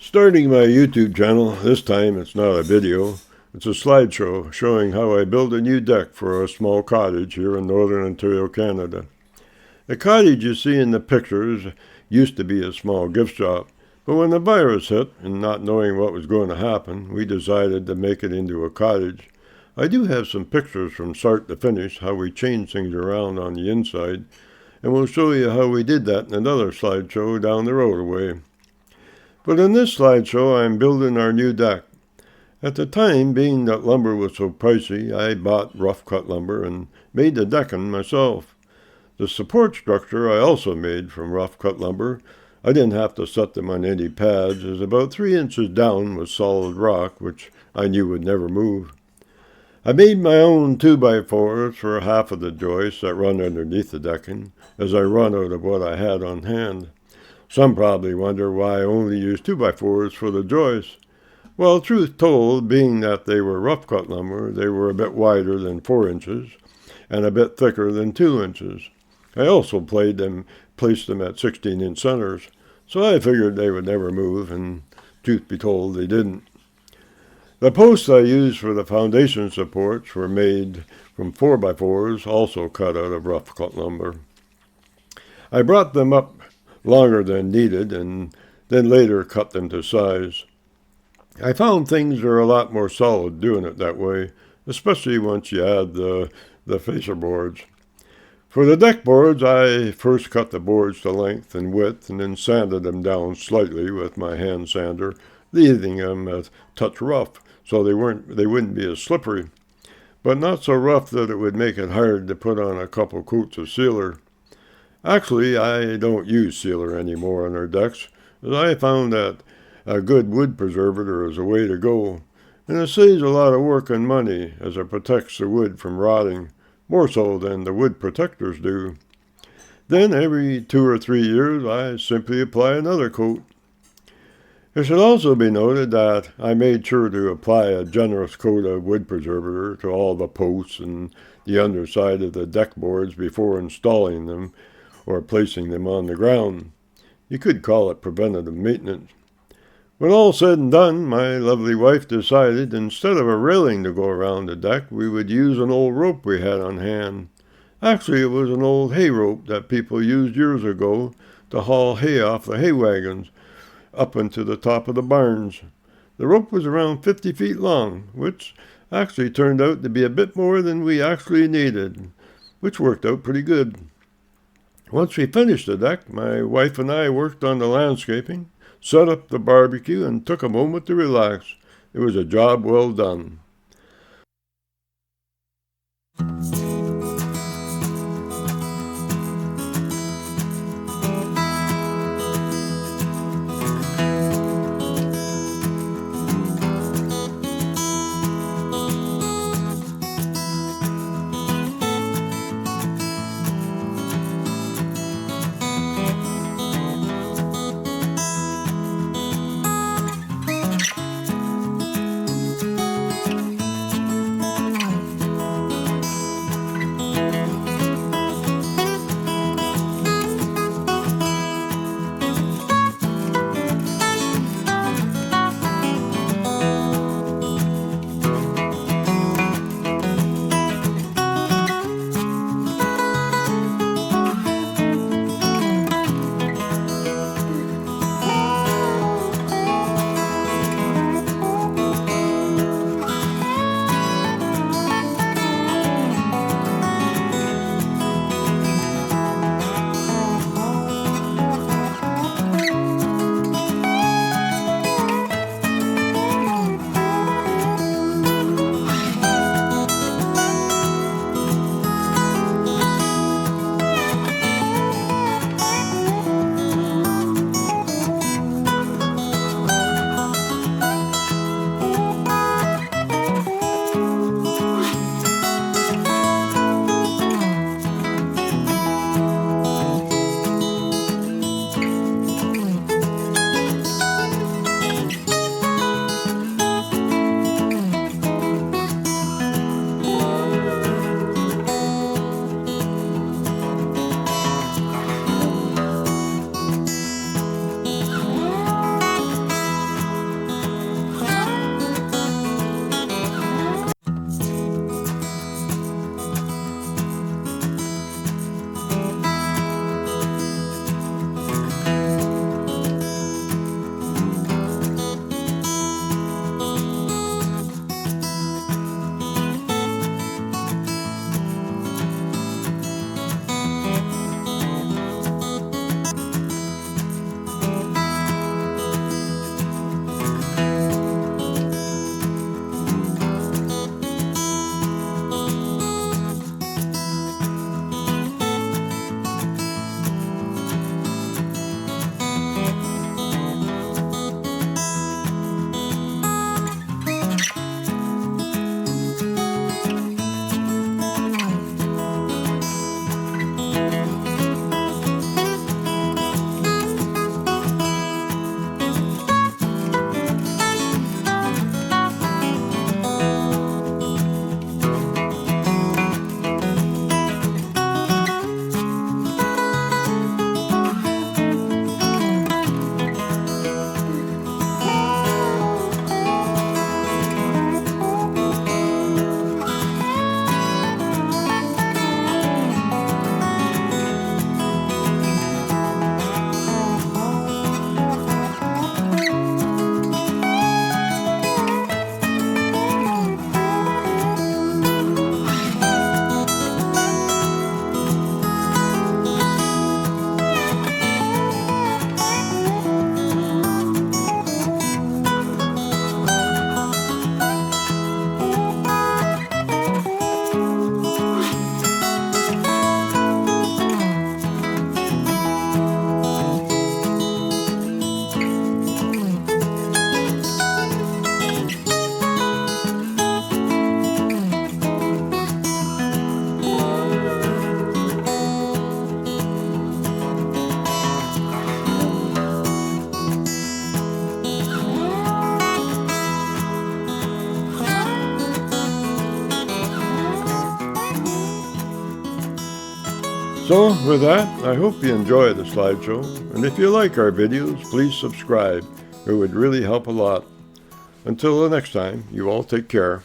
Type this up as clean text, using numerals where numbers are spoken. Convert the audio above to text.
Starting my YouTube channel, this time it's not a video, it's a slideshow showing how I build a new deck for a small cottage here in Northern Ontario, Canada. The cottage you see in the pictures used to be a small gift shop, but when the virus hit and not knowing what was going to happen, we decided to make it into a cottage. I do have some pictures from start to finish, how we changed things around on the inside, and we'll show you how we did that in another slideshow down the road a way. But in this slideshow, I'm building our new deck. At the time, being that lumber was so pricey, I bought rough-cut lumber and made the decking myself. The support structure I also made from rough-cut lumber. I didn't have to set them on any pads, as about 3 inches down was solid rock, which I knew would never move. I made my own 2x4s for half of the joists that run underneath the decking, as I run out of what I had on hand. Some probably wonder why I only used 2x4s for the joists. Well, truth told, being that they were rough-cut lumber, they were a bit wider than 4 inches and a bit thicker than 2 inches. I also placed them at 16-inch centers, so I figured they would never move, and truth be told, they didn't. The posts I used for the foundation supports were made from 4x4s, also cut out of rough-cut lumber. I brought them up longer than needed, and then later cut them to size. I found things are a lot more solid doing it that way, especially once you add the facer boards. For the deck boards, I first cut the boards to length and width, and then sanded them down slightly with my hand sander, leaving them a touch rough so they wouldn't be as slippery, but not so rough that it would make it hard to put on a couple coats of sealer. Actually, I don't use sealer anymore on our decks, as I found that a good wood preservator is a way to go, and it saves a lot of work and money as it protects the wood from rotting, more so than the wood protectors do. Then every 2 or 3 years, I simply apply another coat. It should also be noted that I made sure to apply a generous coat of wood preservator to all the posts and the underside of the deck boards before installing them or placing them on the ground. You could call it preventative maintenance. When all said and done, my lovely wife decided instead of a railing to go around the deck, we would use an old rope we had on hand. Actually, it was an old hay rope that people used years ago to haul hay off the hay wagons up into the top of the barns. The rope was around 50 feet long, which actually turned out to be a bit more than we actually needed, which worked out pretty good. Once we finished the deck, my wife and I worked on the landscaping, set up the barbecue, and took a moment to relax. It was a job well done. So with that, I hope you enjoy the slideshow, and if you like our videos, please subscribe. It would really help a lot. Until the next time, you all take care.